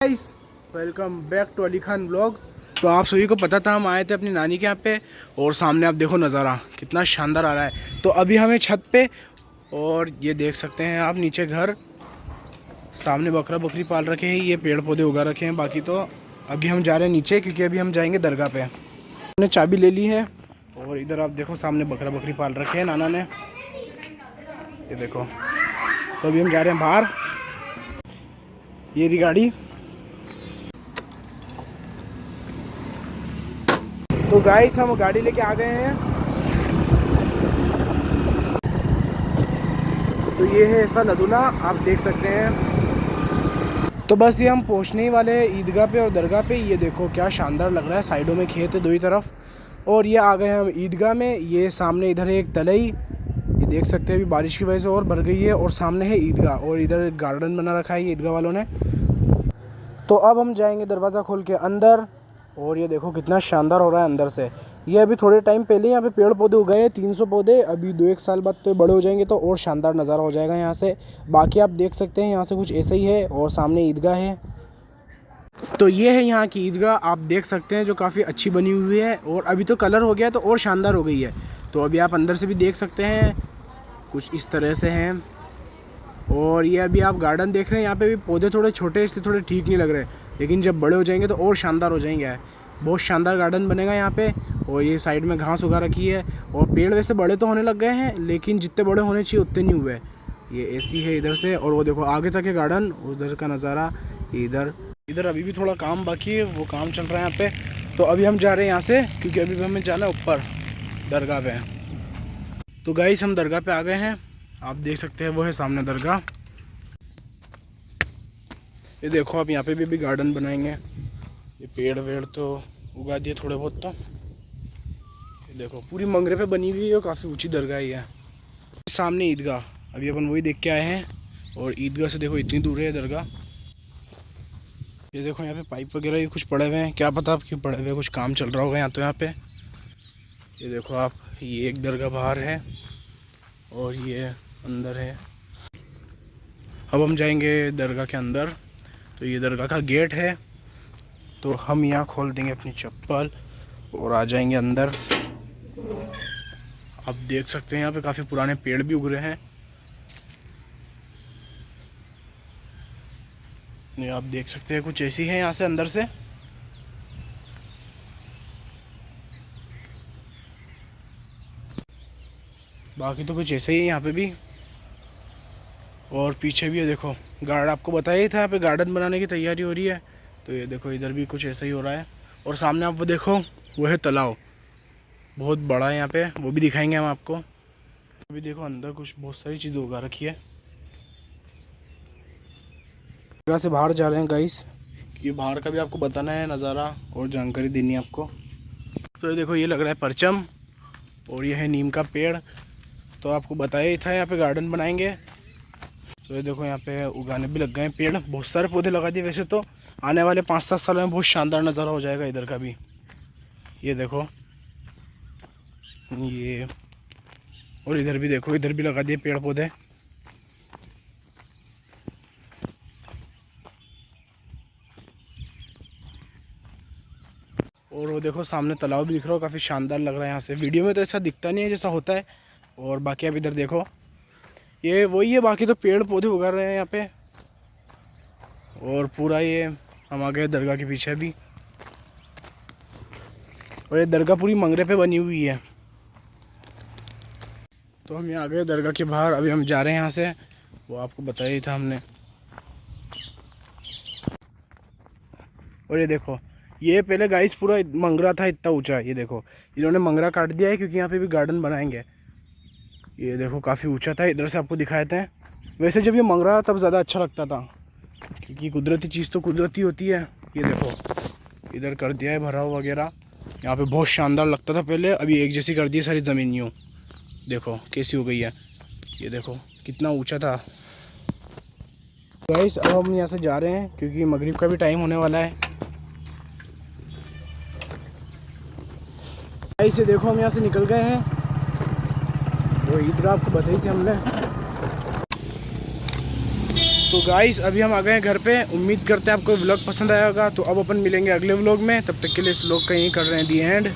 Guys, welcome back to Ali Khan vlogs. तो आप सभी को पता था हम आए थे अपनी नानी के यहाँ पे, और सामने आप देखो नज़ारा कितना शानदार आ रहा है। तो अभी हमें छत पे, और ये देख सकते हैं आप नीचे घर, सामने बकरा बकरी पाल रखे हैं, ये पेड़ पौधे उगा रखे हैं। बाकी तो अभी हम जा रहे हैं नीचे, क्योंकि अभी हम जाएंगे दरगाह पे। हमने चाबी ले ली है, और इधर आप देखो सामने बकरा बकरी पाल रखे हैं नाना ने, ये देखो। तो अभी हम जा रहे हैं बाहर, ये रही गाड़ी। तो गाइस हम गाड़ी लेके आ गए हैं। तो ये है ऐसा नदूना, आप देख सकते हैं। तो बस ये हम पहुंचने ही वाले हैं ईदगाह पे और दरगाह पे। ये देखो क्या शानदार लग रहा है, साइडों में खेत है दो ही तरफ, और ये आ गए हम ईदगाह में। ये सामने इधर है एक तलई, ये देख सकते हैं अभी बारिश की वजह से और भर गई है, और सामने है ईदगाह, और इधर गार्डन बना रखा है ये ईदगाह वालों ने। तो अब हम जाएंगे दरवाज़ा खोल के अंदर, और ये देखो कितना शानदार हो रहा है अंदर से। ये अभी थोड़े टाइम पहले यहाँ पे पेड़ पौधे उगाए हैं, 300 पौधे। अभी 2-1 साल बाद तो बड़े हो जाएंगे, तो और शानदार नज़ारा हो जाएगा यहाँ से। बाकी आप देख सकते हैं यहाँ से कुछ ऐसा ही है, और सामने ईदगाह है। तो ये है यहाँ की ईदगाह, आप देख सकते हैं, जो काफ़ी अच्छी बनी हुई है, और अभी तो कलर हो गया है तो और शानदार हो गई है। तो अभी आप अंदर से भी देख सकते हैं, कुछ इस तरह से हैं। और ये अभी आप गार्डन देख रहे हैं, यहाँ पे भी पौधे थोड़े छोटे, इसलिए थोड़े ठीक नहीं लग रहे, लेकिन जब बड़े हो जाएंगे तो और शानदार हो जाएंगे। बहुत शानदार गार्डन बनेगा यहाँ पे। और ये साइड में घास उगा रखी है, और पेड़ वैसे बड़े तो होने लग गए हैं, लेकिन जितने बड़े होने चाहिए उतने नहीं हुए। ये एसी है इधर से, और वो देखो आगे तक है गार्डन, उधर का नज़ारा। इधर अभी भी थोड़ा काम बाकी है, वो काम चल रहा है यहाँ पे। तो अभी हम जा रहे हैं यहाँ से, क्योंकि अभी हमें जाना है ऊपर दरगाह पे। तो गाइस हम दरगाह पे आ गए हैं, आप देख सकते हैं वो है सामने दरगाह। ये देखो आप यहाँ पे भी गार्डन बनाएंगे, ये पेड़ वेड़ तो उगा दिए थोड़े बहुत। तो ये देखो पूरी मंगरे पे बनी हुई है, और काफ़ी ऊंची दरगाह ही है। सामने ईदगाह, अभी अपन वही देख के आए हैं, और ईदगाह से देखो इतनी दूर है दरगाह। ये देखो यहाँ पे पाइप वगैरह ये कुछ पड़े हुए हैं, क्या पता आप क्यों पड़े हुए हैं, कुछ काम चल रहा होगा यहाँ। तो यहाँ पे ये देखो आप, ये एक दरगाह बाहर है, और ये अंदर है। अब हम जाएंगे दरगाह के अंदर। तो ये दरगाह का गेट है, तो हम यहाँ खोल देंगे अपनी चप्पल और आ जाएंगे अंदर। आप देख सकते हैं यहाँ पे काफ़ी पुराने पेड़ भी उग रहे हैं, ये आप देख सकते हैं कुछ ऐसी है यहाँ से अंदर से। बाकी तो कुछ ऐसे ही है यहाँ पे भी, और पीछे भी है देखो गार्ड, आपको बताया ही था यहाँ पे गार्डन बनाने की तैयारी हो रही है। तो ये देखो इधर भी कुछ ऐसा ही हो रहा है, और सामने आप वो देखो, वो है तालाब, बहुत बड़ा है यहाँ पे, वो भी दिखाएंगे हम आपको। अभी देखो अंदर कुछ बहुत सारी चीज़ें उगा रखी है। जगह से बाहर जा रहे हैं गाइस, कि बाहर का भी आपको बताना है नज़ारा और जानकारी देनी है आपको। तो ये देखो ये लग रहा है परचम, और ये है नीम का पेड़। तो आपको बताया ही था यहाँ पे गार्डन बनाएंगे। तो ये देखो यहाँ पे उगाने भी लग गए हैं पेड़, बहुत सारे पौधे लगा दिए। वैसे तो आने वाले 5-7 सालों में बहुत शानदार नज़ारा हो जाएगा इधर का भी। ये देखो ये, और इधर भी देखो, इधर भी लगा दिए पेड़ पौधे। और वो देखो सामने तालाब भी दिख रहा हो, काफ़ी शानदार लग रहा है यहाँ से। वीडियो में तो ऐसा दिखता नहीं है जैसा होता है। और बाकी अब इधर देखो, ये वही है, बाकी तो पेड़ पौधे उगा रहे हैं यहाँ पे। और पूरा ये हम आ गए दरगाह के पीछे भी, और ये दरगाह पूरी मंगरे पे बनी हुई है। तो हम यहाँ आ गए दरगाह के बाहर, अभी हम जा रहे हैं यहाँ से, वो आपको बताया ही था हमने। और ये देखो, ये पहले गाइस पूरा मंगरा था इतना ऊंचा, ये देखो इन्होंने मंगरा काट दिया है, क्योंकि यहाँ पे भी गार्डन बनाएंगे। ये देखो काफ़ी ऊंचा था, इधर से आपको दिखाए थे। वैसे जब ये मंगरा तब ज़्यादा अच्छा लगता था, क्योंकि कुदरती चीज़ तो कुदरती होती है। ये देखो इधर कर दिया है भराव वगैरह, यहाँ पे बहुत शानदार लगता था पहले, अभी एक जैसी कर दी है सारी ज़मीन। यूँ देखो कैसी हो गई है, ये देखो कितना ऊंचा था। गाइस अब हम यहाँ से जा रहे हैं, क्योंकि मगरिब का भी टाइम होने वाला है। गाइस ये देखो हम यहाँ से निकल गए हैं, वो ईदगाह आपको बताई थी हमने। तो गाइस अभी हम आ गए हैं घर पे। उम्मीद करते हैं आपको व्लॉग पसंद आया होगा। तो अब अपन मिलेंगे अगले व्लॉग में, तब तक के लिए इस व्लॉग का यहीं कर रहे हैं दी एंड।